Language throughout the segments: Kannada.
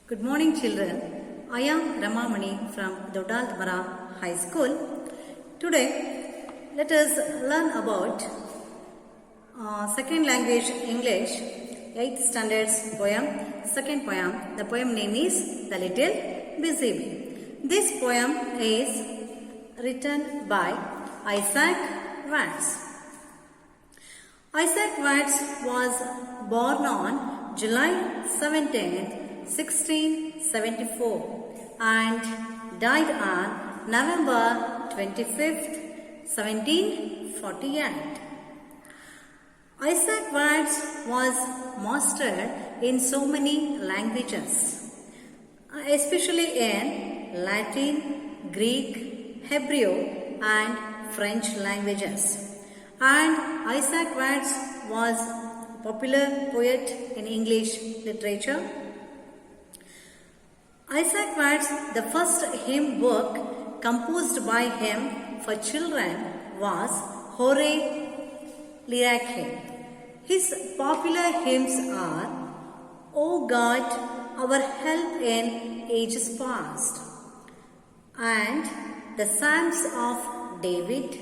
Good morning, children. I am Ramamani from Dodalmara High School. Today, let us learn about second language English, 8th standards poem, second poem. The poem name is The Little Busy Bee. This poem is written by Isaac Watts. Isaac Watts was born on July 17th, 1674 and died on November 25th, 1748. Isaac Watts was mastered in so many languages, especially in Latin, Greek, Hebrew and French languages. And Isaac Watts was a popular poet in English literature. Isaac Watts, the first hymn book composed by him for children was Hore Lyrache. His popular hymns are O God, our help in ages past, and the Psalms of David,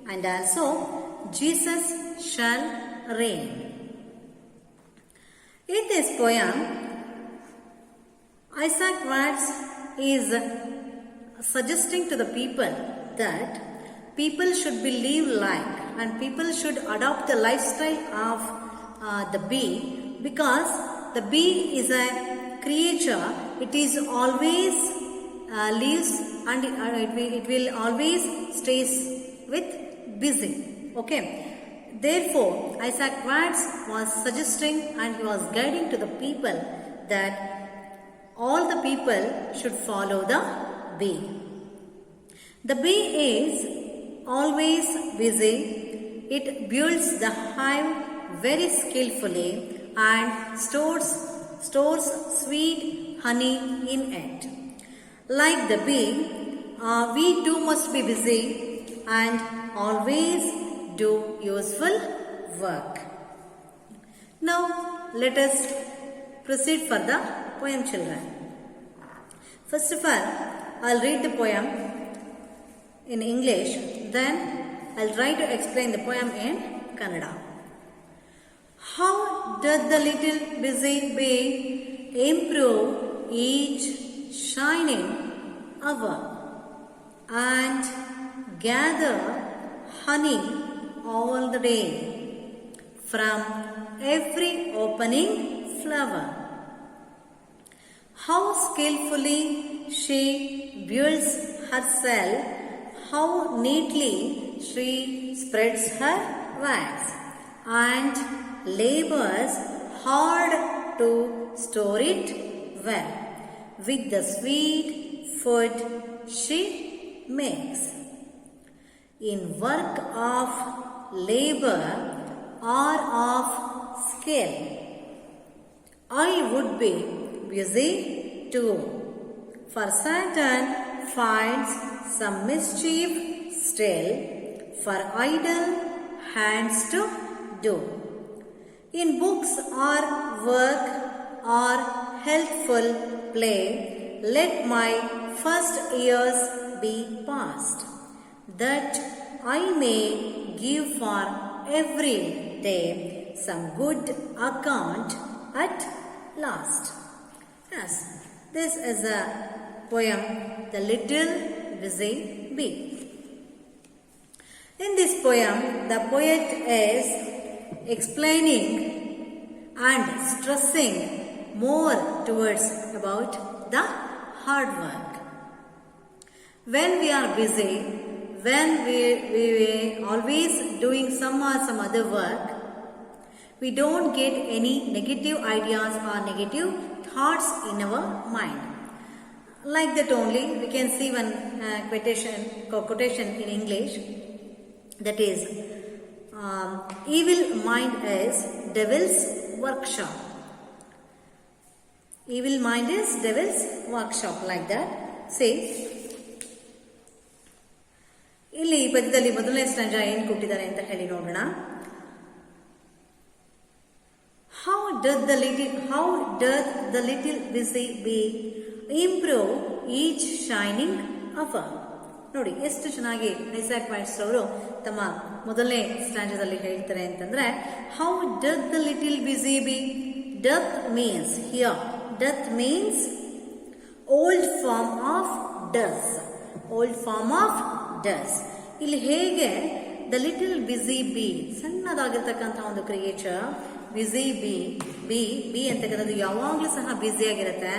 and also Jesus shall reign. In this poem, Isaac Watts is suggesting to the people that people should be live like and people should adopt the lifestyle of the bee, because the bee is a creature. It is always lives and it will always stays with busy. Okay. Therefore, Isaac Watts was suggesting and he was guiding to the people that all the people should follow the bee. The bee is always busy. It builds the hive very skillfully and stores sweet honey in it. Like the bee, we too must be busy and always do useful work. Now, let us proceed for the poem, children. First of all, I'll read the poem in English, then I'll try to explain the poem in Kannada. How doth the little busy bee improve each shining hour and gather honey all the day from every opening flower? How skillfully she builds herself, how neatly she spreads her wax, and labors hard to store it well with the sweet food she makes. In work of labor or of skill, I would be busy too, for Satan finds some mischief still for idle hands to do. In books or work or healthful play, let my first years be passed, that I may give for every day some good account at last. Yes, this is a poem, The Little Busy Bee. In this poem, the poet is explaining and stressing more towards about the hard work. When we are busy, when we always doing some other work, we don't get any negative ideas or negative thoughts in our mind. Like that only, we can see one quotation in English, that is, evil mind is devil's workshop. Evil mind is devil's workshop, like that. See, ಇಲ್ಲಿ ಈ ಪದ್ಯದಲ್ಲಿ ಮೊದಲನೇ ಸ್ಟ್ಯಾಂಜಾ ಏನು ಕೊಟ್ಟಿದ್ದಾರೆ ಅಂತ ಹೇಳಿ ನೋಡೋಣ. How doth the little busy bee improve each shining hour? ನೋಡಿ ಎಷ್ಟು ಚೆನ್ನಾಗಿ ಐಸಾಕ್ ವಾಟ್ಸ್ ಅವರು ತಮ್ಮ ಮೊದಲನೇ ಸ್ಟ್ಯಾಂಜದಲ್ಲಿ ಹೇಳ್ತಾರೆ ಅಂತಂದ್ರೆ, how doth the little busy bee. Doth means here, doth means old form of does, old form of does. ಇಲ್ಲಿ ಹೇಗೆ ದ ಲಿಟಿಲ್ ಬಿಸಿ ಬಿ, ಸಣ್ಣದಾಗಿರ್ತಕ್ಕಂಥ ಒಂದು ಕ್ರಿಯೇಚರ್, ಬಿಸಿ ಬಿ, ಬಿ ಅಂತಕ್ಕಂಥದ್ದು ಯಾವಾಗ್ಲೂ ಸಹ ಬ್ಯುಸಿ ಆಗಿರುತ್ತೆ.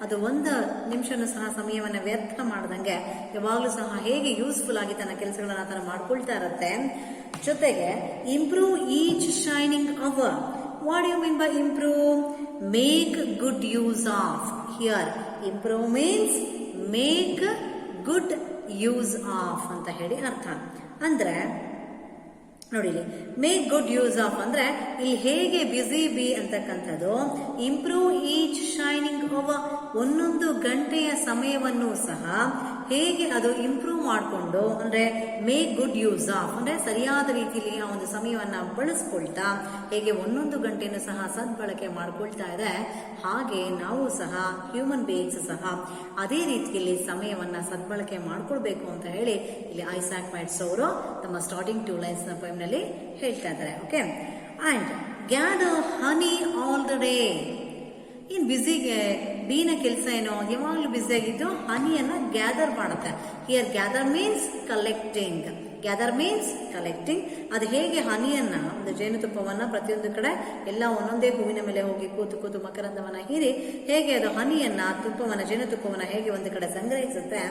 ಅದು ಒಂದು ನಿಮಿಷನೂ ಸಹ ಸಮಯವನ್ನು ವ್ಯರ್ಥ ಮಾಡದಂಗೆ ಯಾವಾಗಲೂ ಸಹ ಹೇಗೆ ಯೂಸ್ಫುಲ್ ಆಗಿ ತನ್ನ ಕೆಲಸಗಳನ್ನ ತಾನು ಮಾಡ್ಕೊಳ್ತಾ ಇರುತ್ತೆ. ಜೊತೆಗೆ improve each shining hour. What you mean by improve? Make good use of. Here improve means make good use of ಅಂತ ಹೇಳಿ ಅರ್ಥ. ಅಂದ್ರೆ ನೋಡಿ, ಮೇಕ್ ಗುಡ್ ಯೂಸ್ ಆಫ್ ಅಂದ್ರೆ ಇಲ್ಲಿ ಹೇಗೆ ಬ್ಯುಸಿ ಬಿ ಅಂತಕ್ಕಂಥದ್ದು ಇಂಪ್ರೂವ್ ಈಚ್ ಶೈನಿಂಗ್ ಅವರ್, ಒಂದೊಂದು ಗಂಟೆಯ ಸಮಯವನ್ನು ಸಹ ಹೇಗೆ ಅದು ಇಂಪ್ರೂವ್ ಮಾಡಿಕೊಂಡು, ಅಂದ್ರೆ ಮೇಕ್ ಗುಡ್ ಯೂಸ್ ಆಫ್ ಅಂದ್ರೆ ಸರಿಯಾದ ರೀತಿಯಲ್ಲಿ ಆ ಒಂದು ಸಮಯವನ್ನ ಬಳಸ್ಕೊಳ್ತಾ ಹೇಗೆ ಒಂದೊಂದು ಗಂಟೆಯನ್ನು ಸಹ ಸದ್ಬಳಕೆ ಮಾಡ್ಕೊಳ್ತಾ ಇದೆ, ಹಾಗೆ ನಾವು ಸಹ ಹ್ಯೂಮನ್ ಬೀಯಿಂಗ್ಸ್ ಸಹ ಅದೇ ರೀತಿಯಲ್ಲಿ ಸಮಯವನ್ನ ಸದ್ಬಳಕೆ ಮಾಡ್ಕೊಳ್ಬೇಕು ಅಂತ ಹೇಳಿ ಇಲ್ಲಿ ಐಸಾಕ್ ವಾಟ್ಸ್ ಅವರು ತಮ್ಮ ಸ್ಟಾರ್ಟಿಂಗ್ 2 ಲೈನ್ಸ್ ನ ಪೋಯಮ್ ನಲ್ಲಿ ಹೇಳ್ತಾ ಇದ್ದಾರೆ. Okay, and gather honey all the day. ಇನ್ ಬಿಸಿಗೆ ಬೀನ ಕೆಲಸ ಏನೋ, ಯಾವಾಗ್ಲೂ ಬ್ಯುಸಿ ಆಗಿದ್ದು ಹನಿಯನ್ನ ಗ್ಯಾದರ್ ಮಾಡುತ್ತೆ. Here gather means collecting. Gather means collecting. ಅದು ಹೇಗೆ ಹನಿಯನ್ನ, ಒಂದು ಜೇನುತುಪ್ಪವನ್ನ ಪ್ರತಿಯೊಂದು ಕಡೆ ಎಲ್ಲ ಒಂದೊಂದೇ ಹೂವಿನ ಮೇಲೆ ಹೋಗಿ ಕೂತು ಮಕರಂದವನ್ನ ಹೀರಿ ಹೇಗೆ ಅದು ಹನಿಯನ್ನ, ತುಪ್ಪವನ್ನ, ಜೇನುತುಪ್ಪವನ್ನ ಹೇಗೆ ಒಂದು ಕಡೆ ಸಂಗ್ರಹಿಸುತ್ತೆ,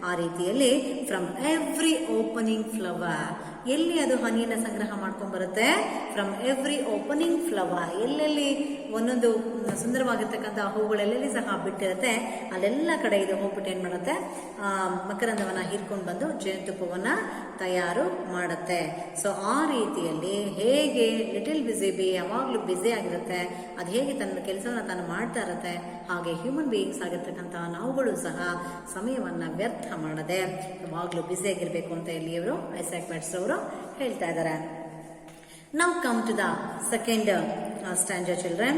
ಆ ರೀತಿಯಲ್ಲಿ ಫ್ರಮ್ ಎವ್ರಿ ಓಪನಿಂಗ್ ಫ್ಲವರ್, ಎಲ್ಲಿ ಅದು ಹನಿಯನ್ನ ಸಂಗ್ರಹ ಮಾಡ್ಕೊಂಡ್ ಬರುತ್ತೆ, ಫ್ರಮ್ ಎವ್ರಿ ಓಪನಿಂಗ್ ಫ್ಲವರ್, ಎಲ್ಲೆಲ್ಲಿ ಒಂದೊಂದು ಸುಂದರವಾಗಿರ್ತಕ್ಕಂಥ ಹೂಗಳೆಲ್ಲೆಲ್ಲಿ ಸಹ ಬಿಟ್ಟಿರುತ್ತೆ ಅಲ್ಲೆಲ್ಲ ಕಡೆ ಇದು ಹೋಗ್ಬಿಟ್ಟು ಏನ್ ಮಾಡುತ್ತೆ, ಮಕರಂದವನ್ನ ಹೀರ್ಕೊಂಡು ಬಂದು ಜೇನುತುಪ್ಪವನ್ನ ತಯಾರು ಮಾಡುತ್ತೆ. ಸೊ ಆ ರೀತಿಯಲ್ಲಿ ಹೇಗೆ ಲಿಟಿಲ್ ಬಿಸಿ ಬಿ ಯಾವಾಗ್ಲೂ ಬ್ಯುಸಿ ಆಗಿರುತ್ತೆ, ಅದು ಹೇಗೆ ತನ್ನ ಕೆಲಸವನ್ನ ತಾನು ಮಾಡ್ತಾ ಇರುತ್ತೆ, ಹಾಗೆ ಹ್ಯೂಮನ್ ಬೀಯಿಂಗ್ಸ್ ಆಗಿರ್ತಕ್ಕಂತಹ ನಾವುಗಳು ಸಹ ಸಮಯವನ್ನ ವ್ಯರ್ಥ ಮಾಡದೆ ಯಾವಾಗ್ಲೂ ಬ್ಯುಸಿ ಆಗಿರ್ಬೇಕು ಅಂತ ಇಲ್ಲಿ ಇವರು ಐಸಾಕ್ ವಾಟ್ಸ್ ಅವರು ಹೇಳ್ತಾ ಇದ್ದಾರೆ. Now come to the second stanza, children.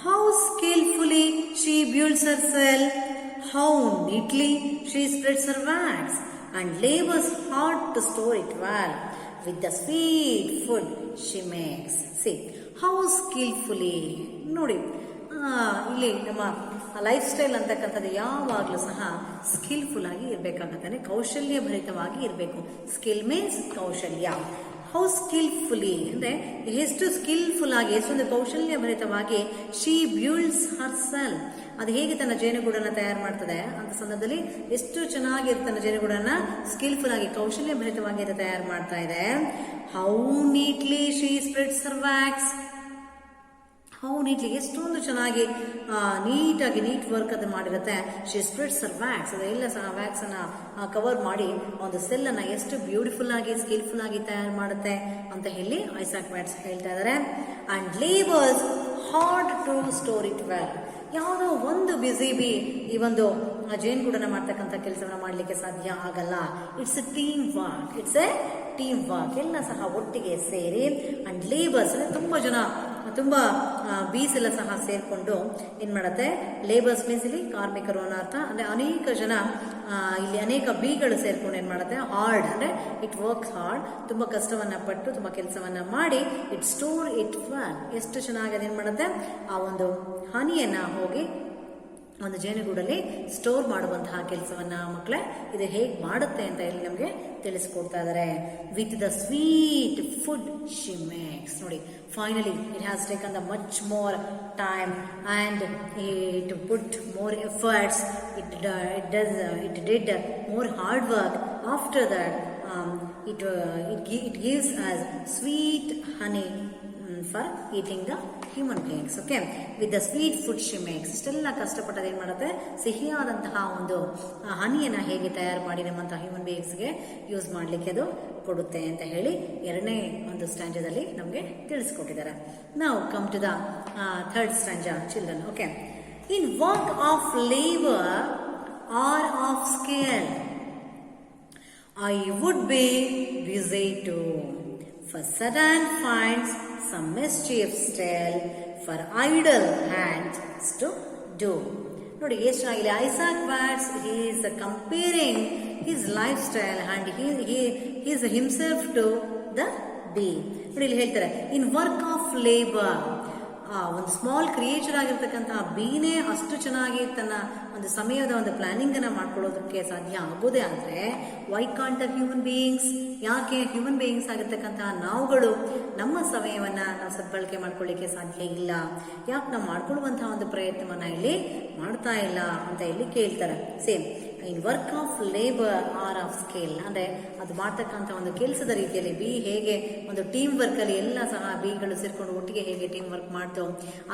How skillfully she builds herself, how neatly she spreads her wax, and labors hard to store it well with the sweet food she makes. See, how skillfully. ನೋಡಿ, ಇಲ್ಲಿ ನಮ್ಮ ಲೈಫ್ ಸ್ಟೈಲ್ ಅಂತಕ್ಕಂಥದ್ದು ಯಾವಾಗಲೂ ಸಹ ಸ್ಕಿಲ್ಫುಲ್ ಆಗಿ ಇರಬೇಕಾಗತ್ತೆ, ಕೌಶಲ್ಯ ಭರಿತವಾಗಿ ಇರಬೇಕು. ಸ್ಕಿಲ್ ಮೀನ್ಸ್ ಕೌಶಲ್ಯ. ಹೌ ಸ್ಕಿಲ್ಫುಲಿ ಅಂದ್ರೆ ಎಷ್ಟು ಸ್ಕಿಲ್ಫುಲ್ ಆಗಿ, ಎಷ್ಟೊಂದು ಕೌಶಲ್ಯ ಭರಿತವಾಗಿ ಶಿ ಬ್ಯೂಲ್ಡ್ಸ್ ಹರ್ ಸೆಲ್ಫ್, ಅದು ಹೇಗೆ ತನ್ನ ಜೇನುಗೂಡನ್ನ ತಯಾರು ಮಾಡ್ತದೆ ಅಂತ ಸಂದರ್ಭದಲ್ಲಿ ಎಷ್ಟು ಚೆನ್ನಾಗಿ ತನ್ನ ಜೇನುಗೂಡನ್ನ ಸ್ಕಿಲ್ಫುಲ್ ಆಗಿ ಕೌಶಲ್ಯ ಭರಿತವಾಗಿ ತಯಾರು ಮಾಡ್ತಾ ಇದೆ. How neatly she spreads Har wax. How neatly, ಎಷ್ಟೊಂದು ಚೆನ್ನಾಗಿ ನೀಟಾಗಿ ನೀಟ್ ವರ್ಕ್ ಅದು ಮಾಡಿರುತ್ತೆ. ಶಿ ಸ್ಪ್ರೆಡ್ಸ್ ಹರ್ ವ್ಯಾಕ್ಸ್, ಅದೆಲ್ಲ ಸಹ ವ್ಯಾಕ್ಸ್ ಅನ್ನ ಕವರ್ ಮಾಡಿ ಒಂದು ಸೆಲ್ ಅನ್ನ ಎಷ್ಟು ಬ್ಯೂಟಿಫುಲ್ ಆಗಿ ಸ್ಕಿಲ್ಫುಲ್ ಆಗಿ ತಯಾರು ಮಾಡುತ್ತೆ ಅಂತ ಹೇಳಿ ಐಸಾಕ್ ವಾಟ್ಸ್ ಹೇಳ್ತಾ ಇದ್ದಾರೆ. And labours hard to store it well. ಯಾವುದೋ ಒಂದು ಬಿಸಿ ಬಿ ಈ ಒಂದು ಜೇನುಗೂಡನ್ನ ಮಾಡ್ತಕ್ಕಂಥ ಕೆಲಸವನ್ನ ಮಾಡ್ಲಿಕ್ಕೆ ಸಾಧ್ಯ ಆಗಲ್ಲ. It's A team work, it's A team work. ಎಲ್ಲ ಸಹ ಒಟ್ಟಿಗೆ ಸೇರಿ ಅಂಡ್ ಲೇಬರ್ಸ್ ಅಂದ್ರೆ ತುಂಬಾ ಬೀಸ್ ಎಲ್ಲ ಸಹ ಸೇರ್ಕೊಂಡು ಏನ್ ಮಾಡತ್ತೆ, ಲೇಬರ್ಸ್ ಮೀನ್ಸ್ ಇಲ್ಲಿ ಕಾರ್ಮಿಕರು ಅನ್ನೋ ಅರ್ಥ. ಅಂದ್ರೆ ಅನೇಕ ಜನ ಇಲ್ಲಿ ಅನೇಕ ಬೀಗಳು ಸೇರ್ಕೊಂಡು ಏನ್ ಮಾಡುತ್ತೆ, ಹಾರ್ಡ್ ಅಂದ್ರೆ ಇಟ್ ವರ್ಕ್ಸ್ ಹಾರ್ಡ್, ತುಂಬಾ ಕಷ್ಟವನ್ನ ಪಟ್ಟು ತುಂಬಾ ಕೆಲಸವನ್ನ ಮಾಡಿ ಇಟ್ ಸ್ಟೋರ್ ಇಟ್ ವೆಲ್, ಎಷ್ಟು ಚೆನ್ನಾಗಿ ಅದೇನ್ ಮಾಡುತ್ತೆ, ಆ ಒಂದು ಹನಿಯನ್ನ ಹೋಗಿ ಒಂದು ಜೇನುಗೂಡಲ್ಲಿ ಸ್ಟೋರ್ ಮಾಡುವಂತಹ ಕೆಲಸವನ್ನ ಮಕ್ಕಳೇ ಇದು ಹೇಗೆ ಮಾಡುತ್ತೆ ಅಂತ ಇಲ್ಲಿ ನಮಗೆ ತಿಳಿಸ್ಕೊಡ್ತಾ ಇದ್ದಾರೆ. With the sweet food she makes. ನೋಡಿ, finally it has taken the much more time and it put more efforts, it did more hard work. After that it gives us sweet honey for eating the human beings. Okay, with the sweet food she makes. ಇಷ್ಟೆಲ್ಲ ಕಷ್ಟಪಟ್ಟದ ಏನ್ ಮಾಡುತ್ತೆ, ಸಿಹಿಯಾದಂತಹ ಒಂದು ಹನಿಯನ್ನ ಹೇಗೆ ತಯಾರು ಮಾಡಿ ನಮ್ಮಂತಹ ಹ್ಯೂಮನ್ ಬೀಯಿಂಗ್ಸ್ಗೆ ಯೂಸ್ ಮಾಡ್ಲಿಕ್ಕೆ ಅದು ಕೊಡುತ್ತೆ ಅಂತ ಹೇಳಿ ಎರಡನೇ ಒಂದು ಸ್ಟ್ಯಾಂಜಾದಲ್ಲಿ ನಮಗೆ ತಿಳಿಸ್ಕೊಟ್ಟಿದ್ದಾರೆ. ನಾವು come to the third stanza, children. Okay, in work of labour or of skill I would be busy too, for Satan finds some mischief still, for idle hands to do. ನೋಡಿ ಎಷ್ಟು ಚೆನ್ನಾಗಿದೆ. Isaac Watts he is comparing his life style and is himself to the bee. ನೋಡಿ ಇಲ್ಲಿ ಹೇಳ್ತಾರೆ, ಇನ್ ವರ್ಕ್ ಆಫ್ ಲೇಬರ್, ಒಂದು ಸ್ಮಾಲ್ ಕ್ರಿಯೇಚರ್ ಆಗಿರ್ತಕ್ಕಂತಹ ಬೀನೇ ಅಷ್ಟು ಚೆನ್ನಾಗಿ ತನ್ನ ಒಂದು ಸಮಯದ ಒಂದು ಪ್ಲಾನಿಂಗ್ ಅನ್ನ ಮಾಡ್ಕೊಳ್ಳೋದಕ್ಕೆ ಸಾಧ್ಯ ಆಗೋದೇ ಆದ್ರೆ why can't the human beings, ಯಾಕೆ ಹ್ಯೂಮನ್ ಬೀಯಿಂಗ್ಸ್ ಆಗಿರ್ತಕ್ಕಂತಹ ನಾವುಗಳು ನಮ್ಮ ಸಮಯವನ್ನ ನಾವು ಸದ್ಬಳಕೆ ಮಾಡ್ಕೊಳ್ಳಿಕ್ಕೆ ಸಾಧ್ಯ ಇಲ್ಲ, ಯಾಕೆ ನಾವು ಮಾಡ್ಕೊಳ್ಳುವಂತಹ ಒಂದು ಪ್ರಯತ್ನವನ್ನ ಇಲ್ಲಿ ಮಾಡ್ತಾ ಇಲ್ಲ ಅಂತ ಇಲ್ಲಿ ಕೇಳ್ತಾರೆ. Same in work of labour or of skill, ಅಂದ್ರೆ ಅದು ಮಾಡ್ತಕ್ಕಂಥ ಒಂದು ಕೆಲಸದ ರೀತಿಯಲ್ಲಿ ಬಿ ಹೇಗೆ ಒಂದು ಟೀಮ್ ವರ್ಕ್ ಅಲ್ಲಿ ಎಲ್ಲ ಸಹ ಬಿಗಳು ಸೇರ್ಕೊಂಡು ಒಟ್ಟಿಗೆ ಹೇಗೆ ಟೀಮ್ ವರ್ಕ್ ಮಾಡ್ತೋ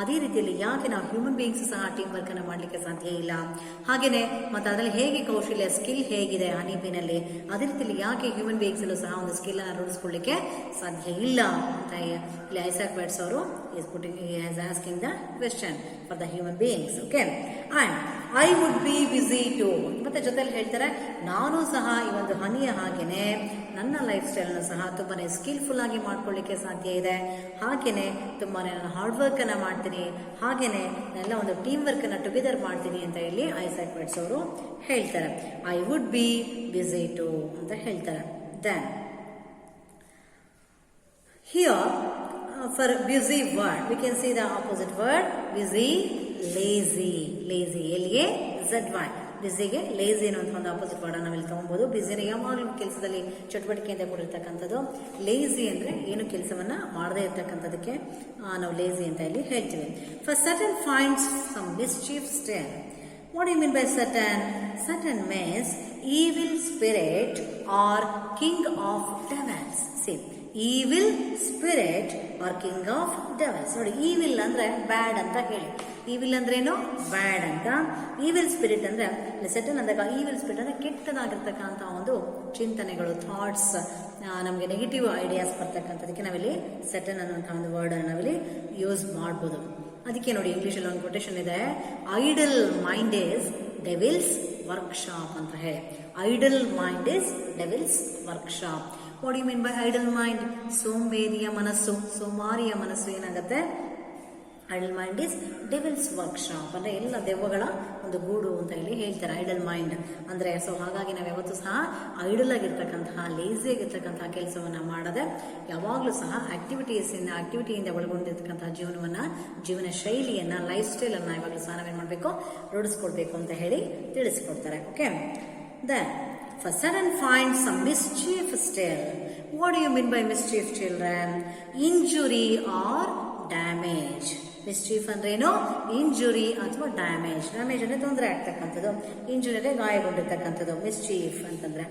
ಅದೇ ರೀತಿಯಲ್ಲಿ ಯಾಕೆ ನಾವು ಹ್ಯೂಮನ್ ಬೀಯಿಂಗ್ಸ್ ಸಹ ಟೀಮ್ ವರ್ಕ್ ಅನ್ನ ಮಾಡ್ಲಿಕ್ಕೆ ಸಾಧ್ಯ ಇಲ್ಲ, ಹಾಗೇನೆ ಮತ್ತೆ ಅದರಲ್ಲಿ ಹೇಗೆ ಕೌಶಲ್ಯ ಸ್ಕಿಲ್ ಹೇಗಿದೆ ಹನಿಬಿನಲ್ಲಿ ಅದೇ ರೀತಿಯಲ್ಲಿ ಯಾಕೆ ಹ್ಯೂಮನ್ ಬೀಯಿಂಗ್ಸ್ ಅಲ್ಲೂ ಸಹ ಒಂದು ಸ್ಕಿಲ್ ಅನ್ನ ರೂಢಿಸ್ಕೊಳ್ಳಿಕ್ಕೆ ಸಾಧ್ಯ ಇಲ್ಲ ಅಂತ ಇಲ್ಲಿ ಐಸಾಕ್ ವಾಟ್ಸ್ ಅವರು is asking the question for the human beings. Okay, and I would be busy too. ಮತ್ತೆ ಜೊತೆಲಿ ಹೇಳ್ತಾರೆ, ನಾನು ಸಹ ಈ ಒಂದು ಹನಿಯ ಹಾಗೇನೆ ನನ್ನ ಲೈಫ್ ಸ್ಟೈಲ್ ಸಹ ತುಂಬಾನೇ ಸ್ಕಿಲ್ಫುಲ್ ಆಗಿ ಮಾಡ್ಕೊಳ್ಳಿಕ್ಕೆ ಸಾಧ್ಯ ಇದೆ, ಹಾಗೇನೆ ತುಂಬಾನೇ ನಾನು ಹಾರ್ಡ್ ವರ್ಕ್ ಅನ್ನ ಮಾಡ್ತೀನಿ, ಹಾಗೇನೆ ಎಲ್ಲ ಒಂದು ಟೀಮ್ ವರ್ಕ್ ಅನ್ನ ಟುಗೆದರ್ ಮಾಡ್ತೀನಿ ಅಂತ ಹೇಳಿ ಐಸಾಕ್ ವಾಟ್ಸ್ ಅವರು ಹೇಳ್ತಾರೆ. I would be busy too ಅಂತ ಹೇಳ್ತಾರೆ. Then here for busy word we can see the opposite word busy, lazy. ಎಲ್ಲಿಗೆ z1 ಬಿಸಿಗೆ ಲೇಜಿ ಅನ್ನುವಂಥ ಒಂದು ಆಪೋಸಿಟ್ ವರ್ಡ್ ನಾವಿಲ್ಲಿ ತಗೊಬಹುದು. ಬಿಸಿನ ಯಾವಾಗಲೂ ಕೆಲಸದಲ್ಲಿ ಚಟುವಟಿಕೆಯಿಂದ ಕೂಡಿರ್ತಕ್ಕಂಥದ್ದು, ಲೇಜಿ ಅಂದ್ರೆ ಏನು ಕೆಲಸವನ್ನ ಮಾಡದೇ ಇರ್ತಕ್ಕಂಥದಕ್ಕೆ ನಾವು ಲೇಜಿ ಅಂತ ಇಲ್ಲಿ ಹೇಳ್ತೀವಿ. For Satan finds some mischief still. What do you mean by Satan? Satan means evil spirit or king of devils. See, evil spirit or king of devils. ನೋಡಿ, evil ಅಂದ್ರೆ ಬ್ಯಾಡ್ ಅಂತ ಹೇಳಿ. ಈವಿಲ್ ಅಂದ್ರೇನು? ಬ್ಯಾಡ್ ಅಂತ. ಈವಿಲ್ ಸ್ಪಿರಿಟ್ ಅಂದ್ರೆ ಸೆಟನ್ ಅಂದಾಗ ಈವಿಲ್ ಸ್ಪಿರಿಟ್ ಅಂದ್ರೆ ಕೆಟ್ಟದಾಗಿರ್ತಕ್ಕಂಥ ಒಂದು ಚಿಂತನೆಗಳು, ಥಾಟ್ಸ್, ನಮಗೆ ನೆಗೆಟಿವ್ ಐಡಿಯಾಸ್ ಬರ್ತಕ್ಕಂಥದಕ್ಕೆ ನಾವಿಲ್ಲಿ ಸೆಟನ್ ಅನ್ನುವಂಥ ಒಂದು ವರ್ಡ್ ನಾವಿಲ್ಲಿ ಯೂಸ್ ಮಾಡ್ಬೋದು. ಅದಕ್ಕೆ ನೋಡಿ ಇಂಗ್ಲಿಷಲ್ಲಿ ಒಂದು ಕೊಟೇಶನ್ ಇದೆ, idle mind is devil's workshop ಅಂತ ಹೇಳಿ. Idle mind is devil's workshop. What you mean by idle mind? ಸೋಂಬೇರಿಯ ಮನಸ್ಸು, ಸೋಮಾರಿಯ ಮನಸ್ಸು ಏನಾಗುತ್ತೆ? Idle mind is devil's workshop ಅಂದ್ರೆ ಎಲ್ಲ ದೆವ್ವಗಳ ಒಂದು ಗೂಡು ಅಂತ ಹೇಳಿ ಹೇಳ್ತಾರೆ ಐಡಲ್ ಮೈಂಡ್ ಅಂದ್ರೆ. ಸೊ ಹಾಗಾಗಿ ನಾವು ಯಾವತ್ತೂ ಸಹ ಐಡಲ್ ಆಗಿರ್ತಕ್ಕಂತಹ, ಲೇಸಿ ಆಗಿರ್ತಕ್ಕಂತಹ ಕೆಲಸವನ್ನ ಮಾಡದೆ ಯಾವಾಗ್ಲೂ ಸಹ ಆಕ್ಟಿವಿಟಿಯಿಂದ ಒಳಗೊಂಡಿರ್ತಕ್ಕಂತಹ ಜೀವನ ಶೈಲಿಯನ್ನ, ಲೈಫ್ ಸ್ಟೈಲ್ ಅನ್ನ ಯಾವಾಗಲೂ ಸಹ ನಾವೇನ್ ಮಾಡ್ಬೇಕು? ರೂಢಿಸ್ಕೊಡ್ಬೇಕು ಅಂತ ಹೇಳಿ ತಿಳಿಸ್ಕೊಡ್ತಾರೆ. Okay, then for sudden find some mischief still. What do you mean by mischief, children? Injury or damage. Mischief ಅಂದ್ರೆ ಏನು? ಇಂಜುರಿ ಅಥವಾ ಡ್ಯಾಮೇಜ್. ಡ್ಯಾಮೇಜ್ ಅಂದ್ರೆ ತೊಂದರೆ ಆಗ್ತಕ್ಕಂಥದ್ದು, ಇಂಜುರಿ ಅಂದ್ರೆ ಗಾಯಗೊಂಡಿರ್ತಕ್ಕಂಥದ್ದು. ಮಿಸ್ಚೀಫ್ ಅಂತಂದ್ರೆ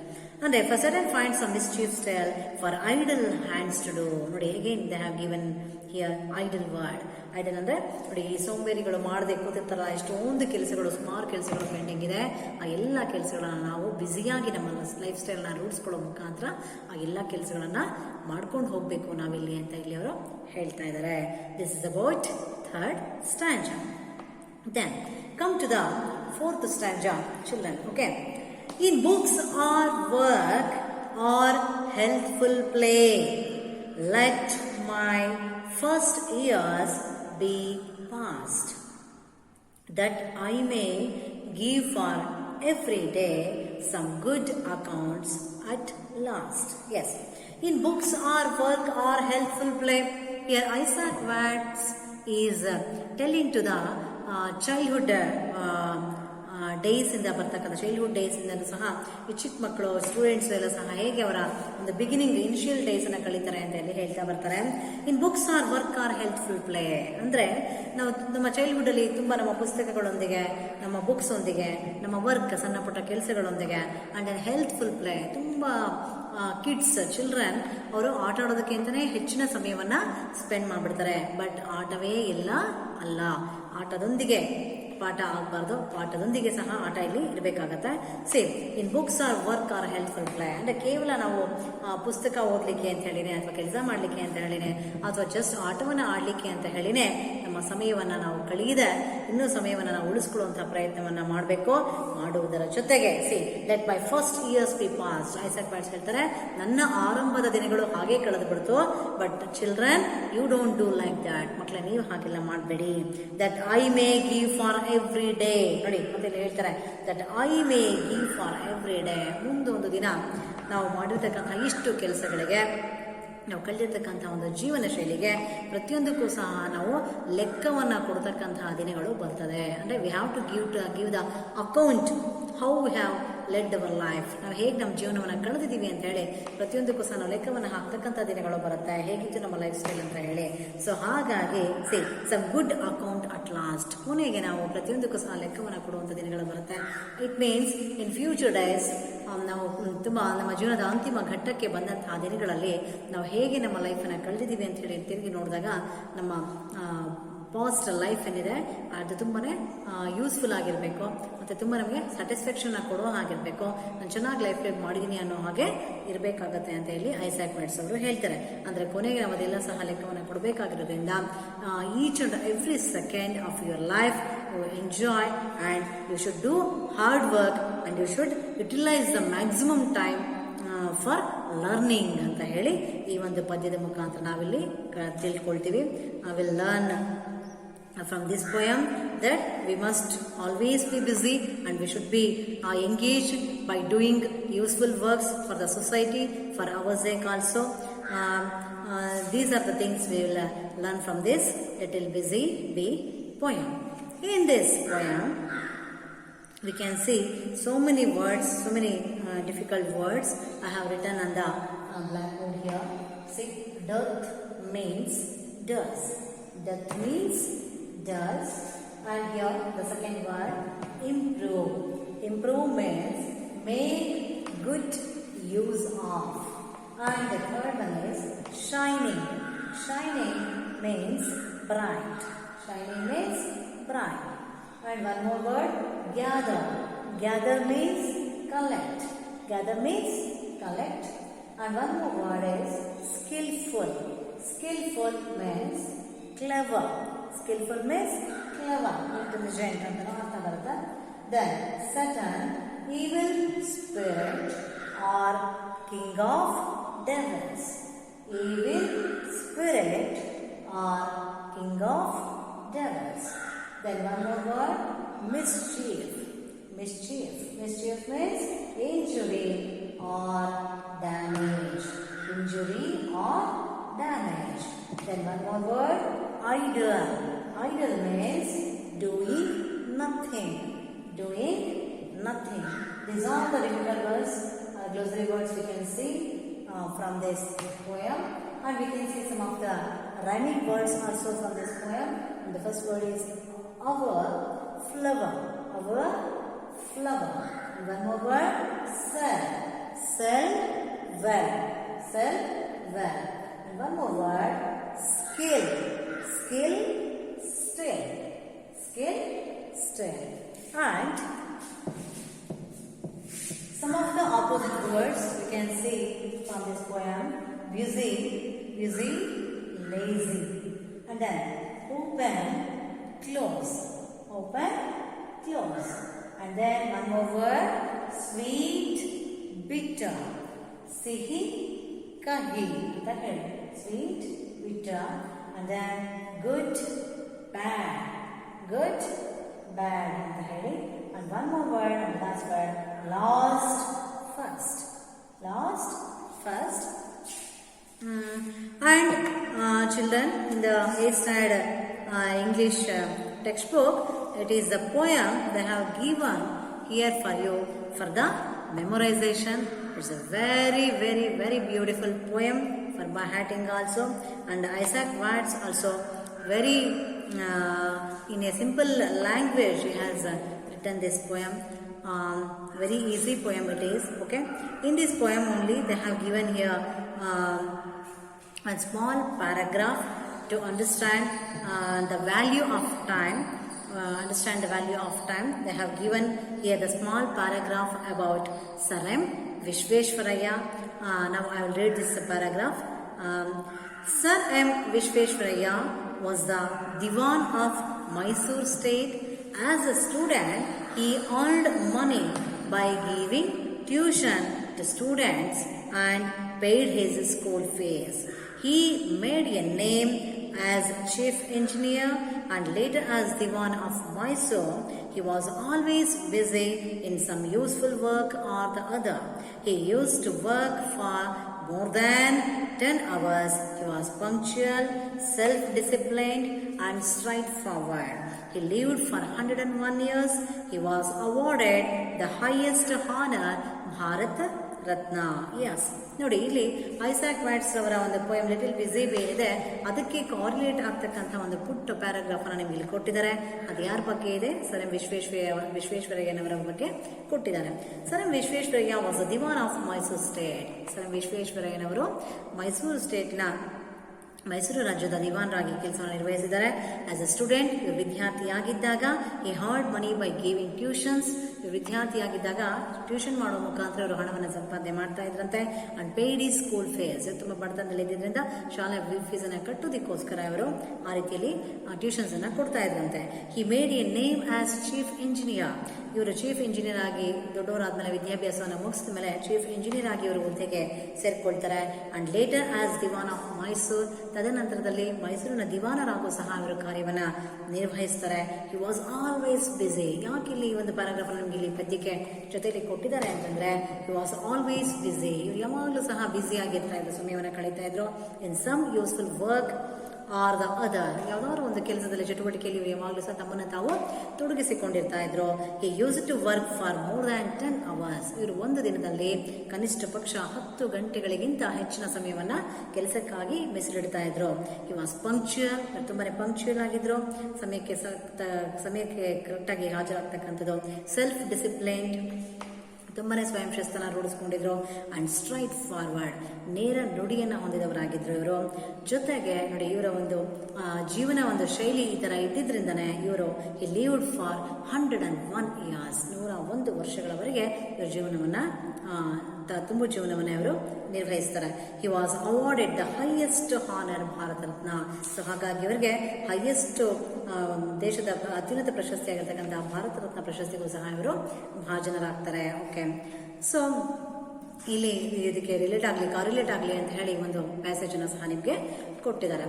ಅಂದ್ರೆ for sudden find some mischief still for idle hands to do. ನೋಡಿ, again they have given here idle word. Idle ಅಂದ್ರೆ ನೋಡಿ, ಈ ಸೋಂಬೇರಿಗಳು ಮಾಡದೆ ಕೂತಿರ್ತಾರ, ಎಷ್ಟೊಂದು ಕೆಲಸಗಳು, ಸುಮಾರು ಕೆಲಸಗಳು ಪೆಂಡಿಂಗ್ ಇದೆ. ಆ ಎಲ್ಲ ಕೆಲಸಗಳನ್ನ ನಾವು ಬ್ಯುಸಿಯಾಗಿ ನಮ್ಮ ಲೈಫ್ ಸ್ಟೈಲ್ನ ರೂಢಿಸ್ಕೊಳ್ಳೋ ಮುಖಾಂತರ ಆ ಎಲ್ಲ ಕೆಲಸಗಳನ್ನ ಮಾಡ್ಕೊಂಡು ಹೋಗ್ಬೇಕು ನಾವಿಲ್ಲಿ ಅಂತ ಇಲ್ಲಿ ಅವರು ಹೇಳ್ತಾ ಇದ್ದಾರೆ. This is about third stanza. Then come to the fourth stanza, children. Okay, in books or work or healthful play, let my first years be past, that I may give for every day some good accounts at last. Yes, in books or work or healthful play. Here Isaac Watts is telling to the childhood days ಇಂದ ಬರ್ತಕ್ಕಂಥ, ಚೈಲ್ಡ್ಹುಡ್ ಡೇಸ್ ಇಂದ ಸಹ ಈ ಚಿಕ್ಕ ಮಕ್ಕಳು, ಸ್ಟೂಡೆಂಟ್ಸ್ ಎಲ್ಲ ಸಹ ಹೇಗೆ ಅವರ ಒಂದು ಬಿಗಿನಿಂಗ್, ಇನಿಷಿಯಲ್ ಡೇಸ್ ಅನ್ನ ಕಳೀತಾರೆ ಅಂತ ಹೇಳಿ ಹೇಳ್ತಾ ಬರ್ತಾರೆ. In books or work or helpful play ಅಂದ್ರೆ ನಾವು ನಮ್ಮ ಚೈಲ್ಡ್ಹುಡ್ ಅಲ್ಲಿ ತುಂಬಾ ನಮ್ಮ ಪುಸ್ತಕಗಳೊಂದಿಗೆ, ನಮ್ಮ ಬುಕ್ಸ್ ಒಂದಿಗೆ, ನಮ್ಮ ವರ್ಕ್, ಸಣ್ಣ ಪುಟ್ಟ ಕೆಲಸಗಳೊಂದಿಗೆ ಅಂಡ್ ಹೆಲ್ತ್ಫುಲ್ ಪ್ಲೇ, ತುಂಬಾ ಕಿಡ್ಸ್, ಚಿಲ್ಡ್ರನ್ ಅವರು ಆಟ ಆಡೋದಕ್ಕೆ ಅಂತಾನೆ ಹೆಚ್ಚಿನ ಸಮಯವನ್ನ ಸ್ಪೆಂಡ್ ಮಾಡ್ಬಿಡ್ತಾರೆ. ಬಟ್ ಆಟವೇ ಎಲ್ಲ ಅಲ್ಲ, ಆಟದೊಂದಿಗೆ ಪಾಠ ಆಗಬಾರ್ದು, ಪಾಠದೊಂದಿಗೆ ಸಹ ಆಟ ಇಲ್ಲಿ ಇರಬೇಕಾಗತ್ತೆ. Same in books or work or helpful play, ಅಂದರೆ ಕೇವಲ ನಾವು ಪುಸ್ತಕ ಓದಲಿಕ್ಕೆ ಅಂತ ಹೇಳಿನೇ ಅಥವಾ ಕೆಲಸ ಮಾಡಲಿಕ್ಕೆ ಅಂತ ಹೇಳಿನೇ ಅಥವಾ ಜಸ್ಟ್ ಆಟವನ್ನು ಆಡಲಿಕ್ಕೆ ಅಂತ ಹೇಳಿನೇ ನಮ್ಮ ಸಮಯವನ್ನು ನಾವು ಕಳೆಯದೆ ಇನ್ನೂ ಸಮಯವನ್ನು ನಾವು ಉಳಿಸ್ಕೊಳ್ಳುವಂಥ ಪ್ರಯತ್ನವನ್ನು ಮಾಡಬೇಕು. ಮಾಡುವುದರ ಜೊತೆಗೆ let my first years be past. Isaac Watts ಹೇಳ್ತಾರೆ, ನನ್ನ ಆರಂಭದ ದಿನಗಳು ಹಾಗೆ ಕಳೆದು ಬಿಡ್ತು. But children you don't do like that. ಮಕ್ಕಳ ನೀವು ಹಾಗೆಲ್ಲ ಮಾಡಬೇಡಿ. That I may give for every day. ನೋಡಿ ಮತ್ತೆ ಹೇಳ್ತಾರೆ, that I may give for every day. ಮುಂದೊಂದು ದಿನ ನಾವು ಮಾಡಿರ್ತಕ್ಕಂಥ ಇಷ್ಟು ಕೆಲಸಗಳಿಗೆ, ನಾವು ಕಳೆದಿರ್ತಕ್ಕಂಥ ಒಂದು ಜೀವನ ಶೈಲಿಗೆ ಪ್ರತಿಯೊಂದಕ್ಕೂ ಸಹ ನಾವು ಲೆಕ್ಕವನ್ನು ಕೊಡ್ತಕ್ಕಂತಹ ದಿನಗಳು ಬರ್ತದೆ. ಅಂದರೆ we have to give the account how we have led our life. ನಾವು ಹೇಗೆ ನಮ್ಮ ಜೀವನವನ್ನು ಕಳೆದಿದ್ದೀವಿ ಅಂತ ಹೇಳಿ ಪ್ರತಿಯೊಂದಕ್ಕೂ ಸಹ ನಾವು ಲೆಕ್ಕವನ್ನು ಹಾಕ್ತಕ್ಕಂಥ ದಿನಗಳು ಬರುತ್ತೆ, ಹೇಗಿತ್ತು ನಮ್ಮ ಲೈಫ್ ಸ್ಟೈಲ್ ಅಂತ ಹೇಳಿ. ಸೊ ಹಾಗಾಗಿ some good account at last. ಕೊನೆಗೆ ನಾವು ಪ್ರತಿಯೊಂದಕ್ಕೂ ಸಹ ಲೆಕ್ಕವನ್ನು ಕೊಡುವಂಥ ದಿನಗಳು ಬರುತ್ತೆ. It means in future days ನಾವು ತುಂಬ ನಮ್ಮ ಜೀವನದ ಅಂತಿಮ ಘಟ್ಟಕ್ಕೆ ಬಂದಂತಹ ದಿನಗಳಲ್ಲಿ ನಾವು ಹೇಗೆ ನಮ್ಮ ಲೈಫನ್ನು ಕಳೆದಿದ್ದೀವಿ ಅಂತ ಹೇಳಿ ತಿರುಗಿ ನೋಡಿದಾಗ ನಮ್ಮ ಪಾಸ್ಟ್ ಲೈಫ್ ಏನಿದೆ ಅದು ತುಂಬಾ ಯೂಸ್ಫುಲ್ ಆಗಿರಬೇಕು ಮತ್ತು ತುಂಬ ನಮಗೆ ಸ್ಯಾಟಿಸ್ಫ್ಯಾಕ್ಷನ್ನ ಕೊಡೋ ಹಾಗಿರಬೇಕು. ನಾನು ಚೆನ್ನಾಗಿ ಲೈಫ್ ಲೀಡ್ ಮಾಡಿದ್ದೀನಿ ಅನ್ನೋ ಹಾಗೆ ಇರಬೇಕಾಗತ್ತೆ ಅಂತ ಹೇಳಿ ಐಸಾಕ್ ವಾಟ್ಸ್ ಅವರು ಹೇಳ್ತಾರೆ. ಅಂದರೆ ಕೊನೆಗೆ ನಾವು ಅದೆಲ್ಲ ಸಹ ಲೆಕ್ಕವನ್ನು ಕೊಡಬೇಕಾಗಿರೋದ್ರಿಂದ each and every second of your life you enjoy and you should do hard work and you should utilise the maximum time for learning ಅಂತ ಹೇಳಿ ಈ ಒಂದು ಪದ್ಯದ ಮುಖಾಂತರ ನಾವಿಲ್ಲಿ ತಿಳ್ಕೊಳ್ತೀವಿ. I will learn from this poem that we must always be busy and we should be engaged by doing useful works for the society, for our sake also. These are the things we will learn from this Little Busy Bee poem. In this poem we can see so many words, so many difficult words I have written on the blackboard here. See, death means does. Death means does. And here the second word, improve. Improve means make good use of. And the third one is shining. Shining means bright. Shining means bright. And one more word, gather. Gather means collect. Gather means collect. And one more word is skillful. Skillful means clever. Skillful means clever, intelligent ಅಂತ ಅರ್ಥ ಬರುತ್ತೆ. Then Satan, evil spirit or king of devils. Evil spirit or king of devils. Then one more word, mischief. Mischief. Mischief means injury or damage. Injury or damage. Then one more word, idle. Idle means doing nothing. Doing nothing. These are the difficult words, glossary words we can see from this poem. And we can see some of the rhyming words also from this poem. And the first word is our flower. Our flower. And one more word, sell. Sell well. Sell well. And one more word, skill. Skill, still. Skill, still. And some of the opposite words we can see from this poem. Busy, busy, lazy. And then open, close. Open, close. And then one more word, sweet, bitter. Sihi, kahi. Sweet, bitter. And then good, bad. Good, bad. And one more word, and last word, lost, first. Lost, first. And children, in the 8th standard English textbook, it is the poem they have given here for you for the memorization. It's a very, very, very beautiful poem for by Hatting also, and Isaac Watts also very in a simple language he has written this poem. Very easy poem it is. Okay, in this poem only they have given here a small paragraph to understand the value of time. understand the value of time, they have given here the small paragraph about Sir M. Vishveshwaraya. Now I will read this paragraph. Sir M. Vishveshwaraya was the Diwan of Mysore state. As a student, he earned money by giving tuition to students and paid his school fees. He made a name as chief engineer and later as Diwan of Mysore. He was always busy in some useful work or the other. He used to work for more than 10 hours. He was punctual, self-disciplined and straightforward. He lived for 101 years. He was awarded the highest honor, Bharat Ratna. Yes. ನೋಡಿ, ಇಲ್ಲಿ ಐಸಾಕ್ ವ್ಯಾಟ್ಸ್ ಅವರ ಒಂದು ಪೋಯಮ್ ಲಿಟಲ್ ಬಿಸಿ ಬೇ ಇದೆ, ಅದಕ್ಕೆ ಕಾರ್ಲೇಟ್ ಆಗ್ತಕ್ಕಂಥ ಒಂದು ಪುಟ್ಟ ಪ್ಯಾರಾಗ್ರಾಫ್ ಅನ್ನು ನಿಮಗೆ ಇಲ್ಲಿ ಕೊಟ್ಟಿದ್ದಾರೆ. ಅದು ಯಾರ ಬಗ್ಗೆ ಇದೆ? ಸರ್ ಎಂ ವಿಶ್ವೇಶ್ವರಯ್ಯನವರ ಬಗ್ಗೆ ಕೊಟ್ಟಿದ್ದಾರೆ. Sir M Visvesvaraya was the Diwan of Mysore state. Sir M ವಿಶ್ವೇಶ್ವರಯ್ಯನವರು ಮೈಸೂರು ಸ್ಟೇಟ್ನ ಮೈಸೂರು ರಾಜ್ಯದ ದಿವಾನರಾಗಿ ಕೆಲಸವನ್ನು ನಿರ್ವಹಿಸಿದ್ದಾರೆ. ಆಸ್ ಎ ಸ್ಟೂಡೆಂಟ್, ವಿದ್ಯಾರ್ಥಿಯಾಗಿದ್ದಾಗ ಈ hard money by giving tuitions, ವಿದ್ಯಾರ್ಥಿಯಾಗಿದ್ದಾಗ ಟ್ಯೂಷನ್ ಮಾಡುವ ಮುಖಾಂತರ ಅವರು ಹಣವನ್ನು ಸಂಪಾದನೆ ಮಾಡ್ತಾ ಇದ್ರಂತೆ. And paid his school fees, ತುಂಬಾ ಬಡತನದಲ್ಲಿ ಇದ್ದಿದ್ರಿಂದ ಶಾಲೆ ಫೀಸ್ ಅನ್ನು ಕಟ್ಟೋದಕ್ಕೋಸ್ಕರ ಅವರು ಆ ರೀತಿಯಲ್ಲಿ ಟ್ಯೂಷನ್ಸ್ ಅನ್ನ ಕೊಡ್ತಾ ಇದ್ರಂತೆ. He made A name as chief engineer. ಇವರು ಚೀಫ್ ಇಂಜಿನಿಯರ್ ಆಗಿ ದೊಡ್ಡವರಾದ್ಮೇಲೆ ವಿದ್ಯಾಭ್ಯಾಸವನ್ನು ಮುಗಿಸಿದ ಮೇಲೆ ಚೀಫ್ ಇಂಜಿನಿಯರ್ ಆಗಿ ಇವರು ಹುದ್ದೆಗೆ ಸೇರ್ಕೊಳ್ತಾರೆ. And later as Diwan of Mysore, ತದನಂತರದಲ್ಲಿ ಮೈಸೂರಿನ ದಿವಾನರಾಗೂ ಸಹ ಇವರು ಕಾರ್ಯವನ್ನ ನಿರ್ವಹಿಸ್ತಾರೆ. He was always busy. ಯಾಕೆ ಇಲ್ಲಿ ಈ ಒಂದು ಪ್ಯಾರಾಗ್ರಾಫ್ ನಮ್ಗೆ ಇಲ್ಲಿ ಪದ್ಯಕ್ಕೆ ಜೊತೆಲಿ ಕೊಟ್ಟಿದ್ದಾರೆ ಅಂತಂದ್ರೆ, ಹಿ ವಾಸ್ ಆಲ್ವೇಸ್ ಬಿಸಿ. ಇವರು ಯಾವಾಗಲೂ ಸಹ ಬ್ಯುಸಿ ಆಗಿರ್ತಾ ಇದ್ರು, ಸಮಯವನ್ನು ಕಳೀತಾ ಇದ್ರು. In some useful work or the other, ಯಾವ್ದಾದ್ರು ಒಂದು ಕೆಲಸದಲ್ಲಿ ಚಟುವಟಿಕೆಯಲ್ಲಿ ಇವರು ಯಾವಾಗಲೂ ಸಹ ತಮ್ಮನ್ನು ತಾವು ತೊಡಗಿಸಿಕೊಂಡಿರ್ತಾ ಇದ್ರು. He used to work for more than 10 hours. ಇವರು ಒಂದು ದಿನದಲ್ಲಿ ಕನಿಷ್ಠ ಪಕ್ಷ 10 ಗಂಟೆಗಳಿಗಿಂತ ಹೆಚ್ಚಿನ ಸಮಯವನ್ನ ಕೆಲಸಕ್ಕಾಗಿ ಮೀಸಲಿಡ್ತಾ ಇದ್ರು. ಹಿ ವಾಸ್ ಪಂಕ್ಚುಯಲ್, ತುಂಬಾನೇ ಪಂಕ್ಚುಯಲ್ ಆಗಿದ್ರು, ಸಮಯಕ್ಕೆ ಕರೆಕ್ಟಾಗಿ ಹಾಜರಾಗ್ತಕ್ಕಂಥದ್ದು. ಸೆಲ್ಫ್ ಡಿಸಿಪ್ಲೈನ್ಡ್, ತುಂಬಾನೇ ಸ್ವಯಂ ಶಿಸ್ತನ್ನ ರೂಢಿಸ್ಕೊಂಡಿದ್ರು. ಅಂಡ್ ಸ್ಟ್ರೈಟ್ ಫಾರ್ವರ್ಡ್, ನೇರ ನುಡಿಯನ್ನು ಹೊಂದಿದವರಾಗಿದ್ರು ಇವರು. ಜೊತೆಗೆ ನೋಡಿ, ಇವರ ಒಂದು ಜೀವನ ಒಂದು ಶೈಲಿ ಈ ತರ ಇದ್ದಿದ್ರಿಂದನೇ ಇವರು ಹಿ ಲಿವ್ಡ್ ಫಾರ್ 101 years, 101 ವರ್ಷಗಳವರೆಗೆ ಇವರು ಜೀವನವನ್ನ ತುಂಬು ಜೀವನವನ್ನ ಇವರು ನಿರ್ವಹಿಸ್ತಾರೆ. He was awarded the highest honour, Bharat Ratna. So ಹಾಗಾಗಿ ಇವರಿಗೆ ಹೈಯೆಸ್ಟ್ ದೇಶದ ಅತ್ಯುನ್ನತ ಪ್ರಶಸ್ತಿ ಆಗಿರ್ತಕ್ಕಂಥ ಭಾರತ ರತ್ನ ಪ್ರಶಸ್ತಿಗೂ ಸಹ ಇವರು ಭಾಜನರಾಗ್ತಾರೆ. ಓಕೆ, ಸೊ ಇಲ್ಲಿ ಇದಕ್ಕೆ ಕಾರಿಲೇಟ್ ಆಗಲಿ ಅಂತ ಹೇಳಿ ಒಂದು ಪ್ಯಾಸೇಜ್ ಅನ್ನು ಸಹ ನಿಮಗೆ ಕೊಟ್ಟಿದ್ದಾರೆ.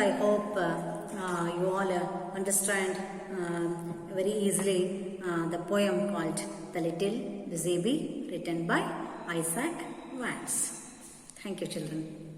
I hope you all understand very easily the poem called The Little Busy Bee, written by Isaac Watts. Thank you, children.